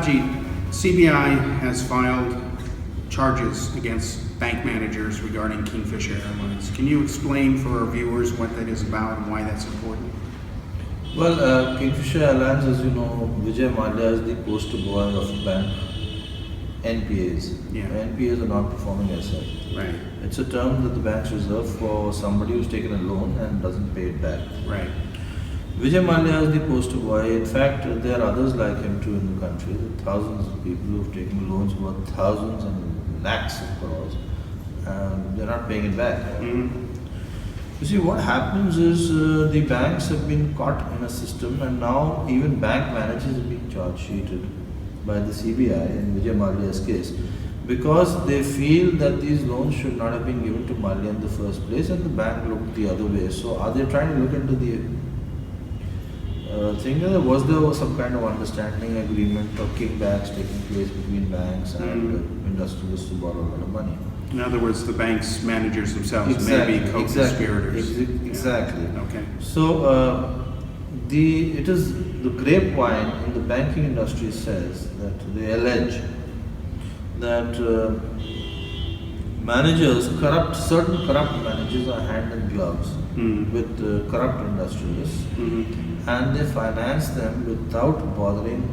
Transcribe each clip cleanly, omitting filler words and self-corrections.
Ajit, CBI has filed charges against bank managers regarding Kingfisher Airlines. Can you explain for our viewers what that is about and why that's important? Well, Kingfisher Airlines, as you know, Vijay Mallya is the poster boy of bank NPAs. Yeah. NPAs are non-performing asset. Right. It's a term that the banks reserve for somebody who's taken a loan and doesn't pay it back. Right. Vijay Mallya is the poster boy. In fact, there are others like him too in the country. There are thousands of people who have taken loans worth thousands and lakhs of crores, and they're not paying it back. Mm-hmm. You see, what happens is the banks have been caught in a system, and now even bank managers have been charge sheeted by the CBI in Vijay Mallya's case, because they feel that these loans should not have been given to Mallya in the first place, and the bank looked the other way. So, are they trying to look into the thing? Was there some kind of understanding, agreement, or kickbacks taking place between banks and industrialists to borrow a lot of money? In other words, the bank's managers themselves may be co-conspirators. Exactly. Yeah. Okay. So, it is the grapevine in the banking industry says that they allege that certain corrupt managers are hand in gloves with corrupt industrialists, and they finance them without bothering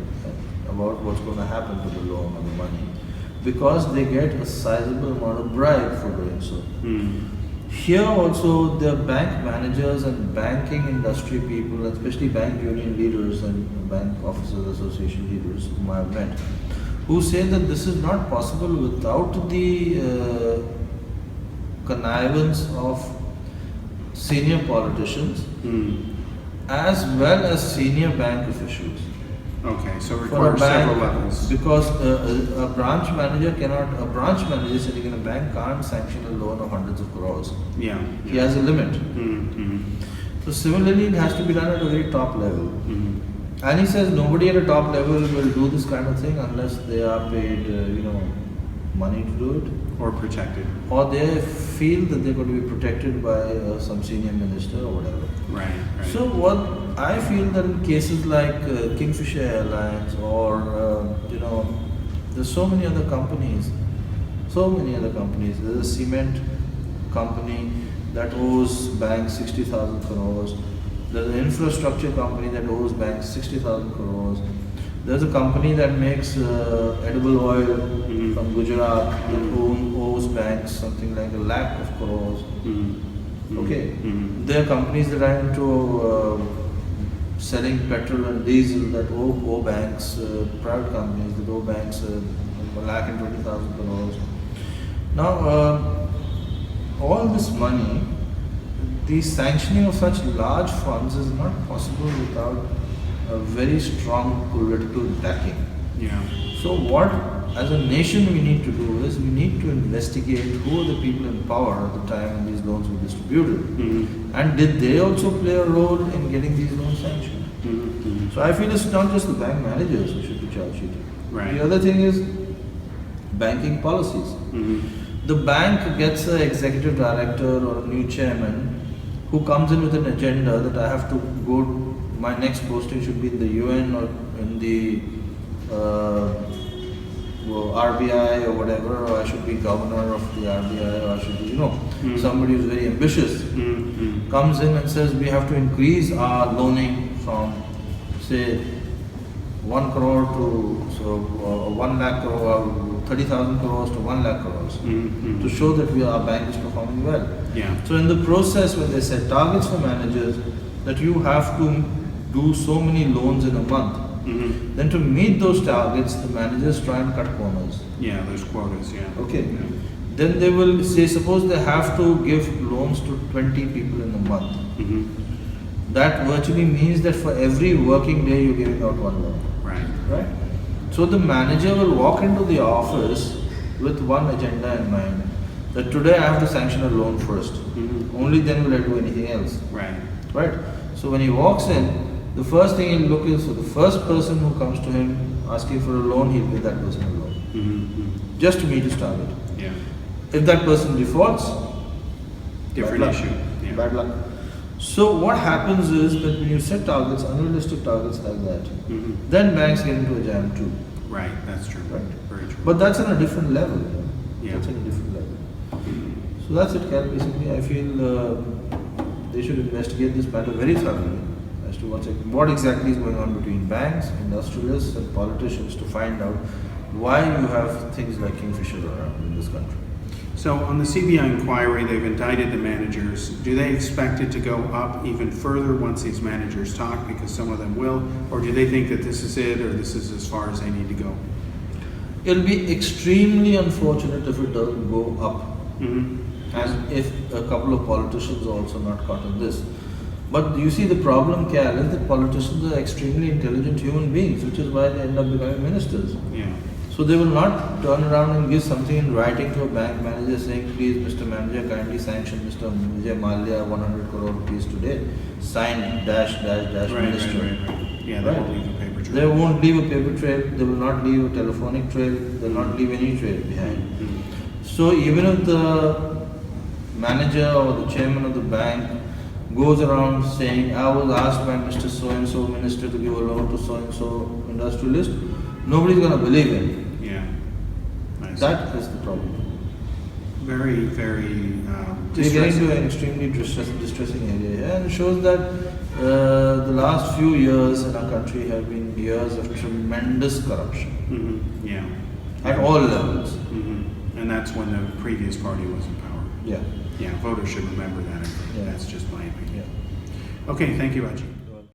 about what's going to happen to the loan or the money, because they get a sizable amount of bribe for doing so. Here also, the bank managers and banking industry people, especially bank union leaders and bank officers association leaders whom I have met, who say that this is not possible without the connivance of senior politicians as well as senior bank officials. Okay, so it requires several levels. Because a branch manager sitting in a bank can't sanction a loan of hundreds of crores. Yeah. He has a limit. So similarly, it has to be done at a very top level. And he says nobody at a top level will do this kind of thing unless they are paid, money to do it. Or protected. Or they feel that they're going to be protected by some senior minister or whatever. Right. So what I feel that in cases like Kingfisher Airlines or, there's so many other companies. There's a cement company that owes banks 60,000 crores. There's an infrastructure company that owes banks 60,000 crores. There's a company that makes edible oil from Gujarat that owes banks something like 1 lakh of crores. Okay. There are companies that are into selling petrol and diesel that owe banks, private companies that owe banks 1,20,000 crores. Now, all this money, the sanctioning of such large funds is not possible without a very strong political backing. Yeah. So what, as a nation, we need to do is we need to investigate who are the people in power at the time when these loans were distributed, and did they also play a role in getting these loans sanctioned? So I feel it's not just the bank managers who should be charge sheeted. Right. The other thing is banking policies. The bank gets an executive director or a new chairman who comes in with an agenda that I have to go, my next posting should be in the UN or in the RBI or whatever, or I should be governor of the RBI, or I should be, somebody who's very ambitious comes in and says we have to increase our loaning from, say, 1 crore to 1 lakh crore, 30,000 crores to 1 lakh crores to show that our bank is performing well. Yeah. So in the process, when they set targets for managers that you have to do so many loans in a month, then to meet those targets, the managers try and cut corners. Yeah, there's quotas, yeah. Okay. Yeah. Then they will say, suppose they have to give loans to 20 people in a month. That virtually means that for every working day you're giving out one loan. Right? So the manager will walk into the office with one agenda in mind, that today I have to sanction a loan first. Only then will I do anything else. Right? So when he walks in, the first thing he'll look is for the first person who comes to him asking for a loan, he'll give that person a loan. Just to meet his target. Yeah. If that person defaults, Different issue. Yeah. Bad luck. So what happens is that when you set targets, unrealistic targets like that, then banks get into a jam too. Right, that's true. Right. Very true. But that's on a different level. Yeah. That's on a different level. So that's it, Kal. Basically, I feel they should investigate this matter very thoroughly as to what exactly is going on between banks, industrialists, and politicians to find out why you have things like Kingfisher around in this country. So on the CBI inquiry, they've indicted the managers. Do they expect it to go up even further once these managers talk, because some of them will, or do they think that this is it, or this is as far as they need to go? It'll be extremely unfortunate if it doesn't go up, Mm-hmm. and if a couple of politicians are also not caught in this. But you see, the problem, Kal, is that politicians are extremely intelligent human beings, which is why they end up becoming ministers. Yeah. So they will not turn around and give something in writing to a bank manager saying, please, Mr. Manager, kindly sanction Mr. Vijay Mallya 100 crore rupees today. Signed dash minister. Right. Yeah, they won't leave a paper trail. They won't leave a paper trail. They will not leave a telephonic trail. They will not leave any trail behind. Mm-hmm. So even if the manager or the chairman of the bank goes around saying, I was asked by Mr. So-and-so minister to give a loan to so-and-so industrialist, nobody's going to believe him. Yeah. I see. That is the problem. Very, very We're getting distressing. to an extremely distressing area here, and it shows that the last few years in our country have been years of tremendous corruption Mm-hmm. Yeah. at all levels. Mm-hmm. And that's when the previous party was in power. Yeah. Yeah, voters should remember that. Yeah. That's just my opinion. Yeah. Okay, thank you, Ajit.